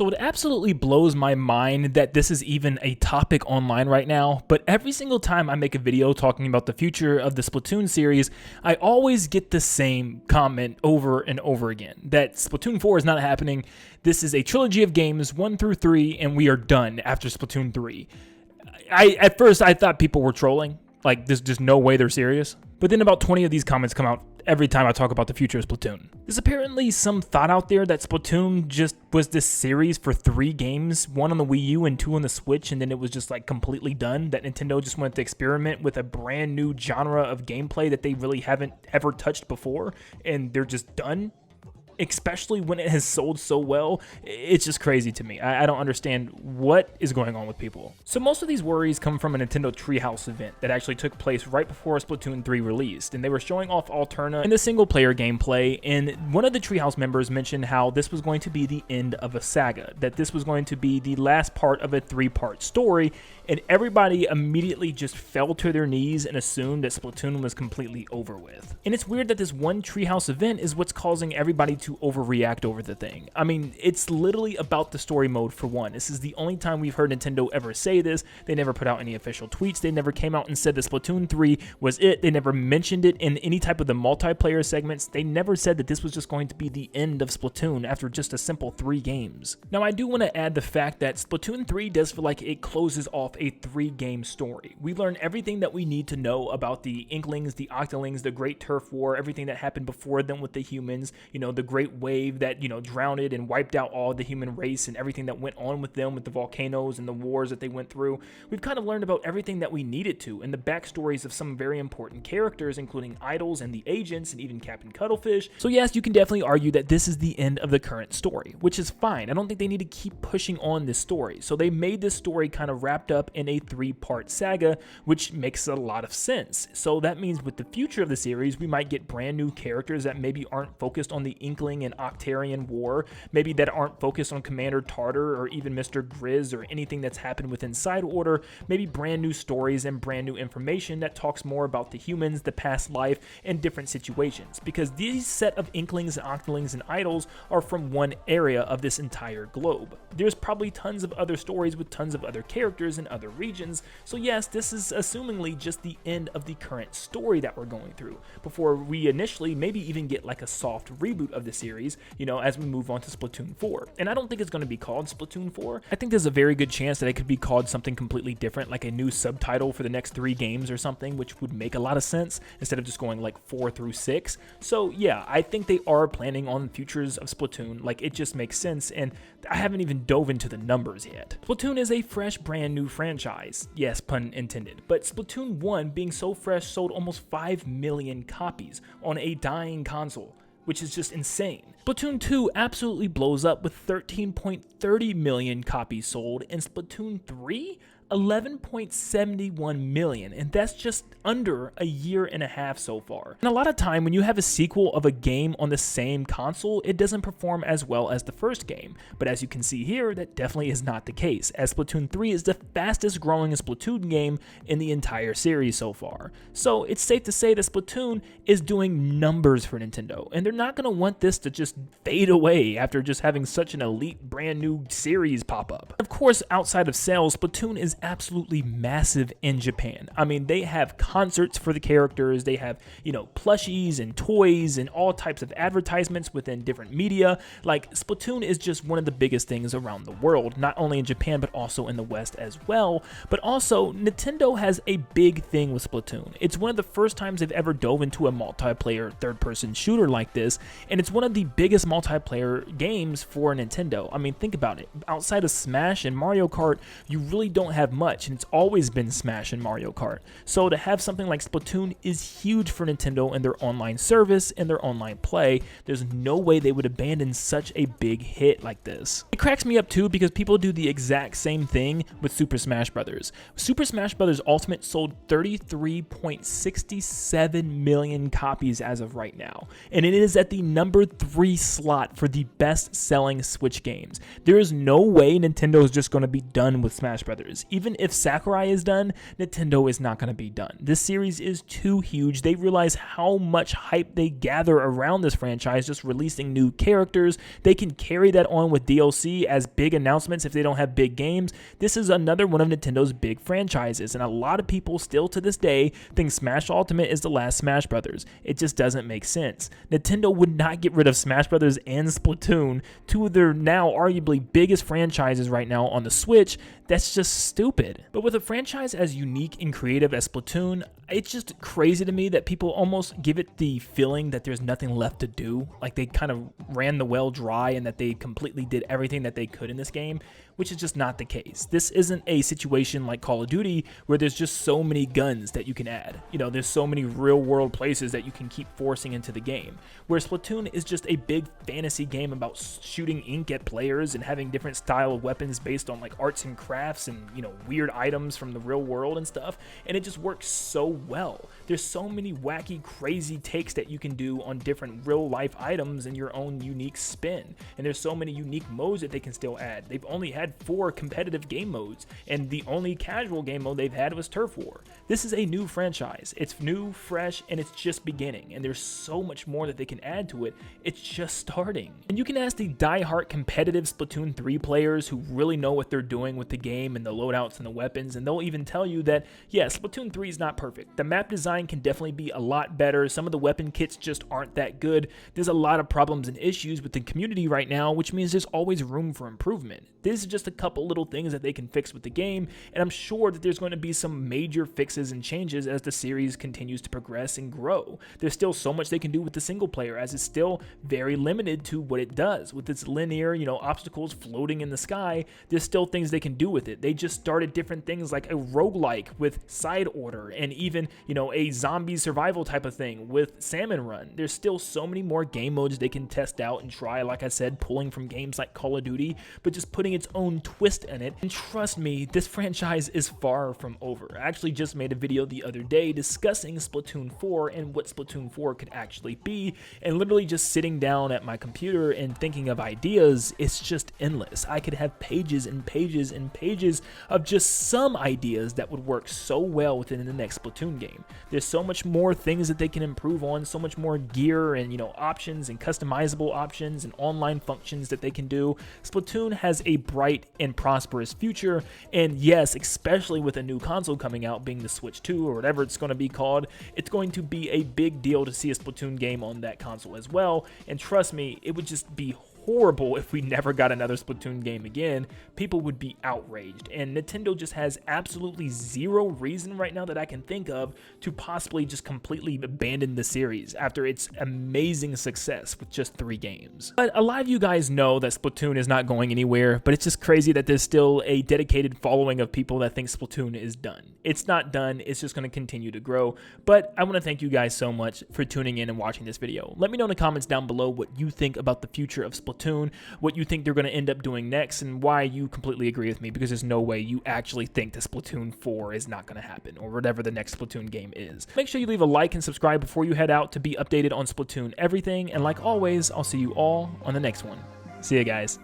So it absolutely blows my mind that this is even a topic online right now, but every single time I make a video talking about the future of the Splatoon series, I always get the same comment over and over again, that Splatoon 4 is not happening. This is a trilogy of games 1 through 3, and we are done after Splatoon 3. At first I thought people were trolling, like there's just no way they're serious. But then about 20 of these comments come out every time I talk about the future of Splatoon. There's apparently some thought out there that Splatoon just was this series for 3 games, 1 on the Wii U and 2 on the Switch, and then it was just like completely done, that Nintendo just wanted to experiment with a brand new genre of gameplay that they really haven't ever touched before, and they're just done. Especially when it has sold so well. It's just crazy to me. I don't understand what is going on with people. So most of these worries come from a Nintendo Treehouse event that actually took place right before Splatoon 3 released, and they were showing off Alterna and the single player gameplay, and one of the Treehouse members mentioned how this was going to be the end of a saga, that this was going to be the last part of a 3-part story, and everybody immediately just fell to their knees and assumed that Splatoon was completely over with. And it's weird that this one Treehouse event is what's causing everybody to overreact over the thing. I mean, it's literally about the story mode for one. This is the only time we've heard Nintendo ever say this. They never put out any official tweets. They never came out and said that Splatoon 3 was it. They never mentioned it in any type of the multiplayer segments. They never said that this was just going to be the end of Splatoon after just a simple 3 games. Now, I do want to add the fact that Splatoon 3 does feel like it closes off a 3-game story. We learn everything that we need to know about the Inklings, the Octolings, the Great Turf War, everything that happened before them with the humans, you know, the Great Wave that, you know, drowned and wiped out all the human race and everything that went on with them with the volcanoes and the wars that they went through. We've kind of learned about everything that we needed to, and the backstories of some very important characters, including Idols and the agents and even Captain Cuttlefish. So yes, you can definitely argue that this is the end of the current story, which is fine. I don't think they need to keep pushing on this story. So they made this story kind of wrapped up in a 3-part saga, which makes a lot of sense. So that means with the future of the series, we might get brand new characters that maybe aren't focused on the Inkling and Octarian War, maybe that aren't focused on Commander Tartar or even Mr. Grizz or anything that's happened within Side Order, maybe brand new stories and brand new information that talks more about the humans, the past life, and different situations, because these set of Inklings and Octolings and Idols are from one area of this entire globe. There's probably tons of other stories with tons of other characters in other regions, so yes, this is assumingly just the end of the current story that we're going through, before we initially maybe even get like a soft reboot of the series, you know, as we move on to Splatoon 4. And I don't think it's going to be called Splatoon 4. I think there's a very good chance that it could be called something completely different, like a new subtitle for the next 3 games or something, which would make a lot of sense instead of just going like 4 through 6. So yeah, I think they are planning on futures of Splatoon. Like, it just makes sense, and I haven't even dove into the numbers yet. Splatoon is a fresh, brand new franchise. Yes, pun intended. But Splatoon 1, being so fresh, sold almost 5 million copies on a dying console, which is just insane. Splatoon 2 absolutely blows up with 13.30 million copies sold, and Splatoon 3, 11.71 million, and that's just under a year and a half so far. And a lot of time when you have a sequel of a game on the same console, it doesn't perform as well as the first game. But as you can see here, that definitely is not the case, as Splatoon 3 is the fastest growing Splatoon game in the entire series so far. So it's safe to say that Splatoon is doing numbers for Nintendo, and they're not going to want this to just fade away after just having such an elite brand new series pop up. Of course, outside of sales, Splatoon is absolutely massive in Japan. I mean, they have concerts for the characters, they have, you know, plushies and toys and all types of advertisements within different media. Like, Splatoon is just one of the biggest things around the world, not only in Japan but also in the West as well. But also, Nintendo has a big thing with Splatoon. It's one of the first times they've ever dove into a multiplayer third-person shooter like this, and it's one of the biggest multiplayer games for Nintendo. I mean, think about it. Outside of Smash and Mario Kart, you really don't have much, and it's always been Smash and Mario Kart. So to have something like Splatoon is huge for Nintendo and their online service and their online play. There's no way they would abandon such a big hit like this. It cracks me up too because people do the exact same thing with Super Smash Bros. Super Smash Bros. Ultimate sold 33.67 million copies as of right now, and it is at the number 3 slot for the best-selling Switch games. There is no way Nintendo is just going to be done with Smash Bros. Even if Sakurai is done, Nintendo is not going to be done. This series is too huge. They realize how much hype they gather around this franchise, just releasing new characters. They can carry that on with DLC as big announcements if they don't have big games. This is another one of Nintendo's big franchises, and a lot of people still to this day think Smash Ultimate is the last Smash Brothers. It just doesn't make sense. Nintendo would not get rid of Smash Brothers and Splatoon, two of their now arguably biggest franchises right now on the Switch. That's just stupid. But with a franchise as unique and creative as Splatoon, it's just crazy to me that people almost give it the feeling that there's nothing left to do, like they kind of ran the well dry and that they completely did everything that they could in this game, which is just not the case. This isn't a situation like Call of Duty where there's just so many guns that you can add. You know, there's so many real world places that you can keep forcing into the game. Where Splatoon is just a big fantasy game about shooting ink at players and having different style of weapons based on like arts and crafts and, you know, weird items from the real world and stuff. And it just works so well. There's so many wacky, crazy takes that you can do on different real life items in your own unique spin. And there's so many unique modes that they can still add. They've only had 4 competitive game modes, and the only casual game mode they've had was Turf War. This is a new franchise. It's new, fresh, and it's just beginning, and there's so much more that they can add to it. It's just starting. And you can ask the die-hard competitive Splatoon 3 players who really know what they're doing with the game and the loadouts and the weapons, and they'll even tell you that, yeah, Splatoon 3 is not perfect. The map design can definitely be a lot better. Some of the weapon kits just aren't that good. There's a lot of problems and issues with the community right now, which means there's always room for improvement. This is just a couple little things that they can fix with the game, and I'm sure that there's going to be some major fixes and changes as the series continues to progress and grow. There's still so much they can do with the single player, as it's still very limited to what it does. With its linear, you know, obstacles floating in the sky, there's still things they can do with it. They just started different things like a roguelike with side order, and even, you know, a zombie survival type of thing with Salmon Run. There's still so many more game modes they can test out and try, like I said, pulling from games like Call of Duty, but just putting its own twist in it. And trust me, this franchise is far from over. I actually just made a video the other day discussing Splatoon 4 and what Splatoon 4 could actually be, and literally just sitting down at my computer and thinking of ideas, it's just endless. I could have pages and pages and pages of just some ideas that would work so well within the next Splatoon game. There's so much more things that they can improve on, so much more gear and, you know, options and customizable options and online functions that they can do. Splatoon has a bright and prosperous future, and yes, especially with a new console coming out, being the Switch 2 or whatever it's going to be called, it's going to be a big deal to see a Splatoon game on that console as well. And trust me, it would just be horrible if we never got another Splatoon game again. People would be outraged, and Nintendo just has absolutely zero reason right now that I can think of to possibly just completely abandon the series after its amazing success with just 3 games. But a lot of you guys know that Splatoon is not going anywhere, but it's just crazy that there's still a dedicated following of people that think Splatoon is done. It's not done, it's just going to continue to grow. But I want to thank you guys so much for tuning in and watching this video. Let me know in the comments down below what you think about the future of Splatoon, what you think they're going to end up doing next, and why you completely agree with me, because there's no way you actually think that Splatoon 4 is not going to happen, or whatever the next Splatoon game is. Make sure you leave a like and subscribe before you head out to be updated on Splatoon everything, and like always, I'll see you all on the next one. See ya, guys.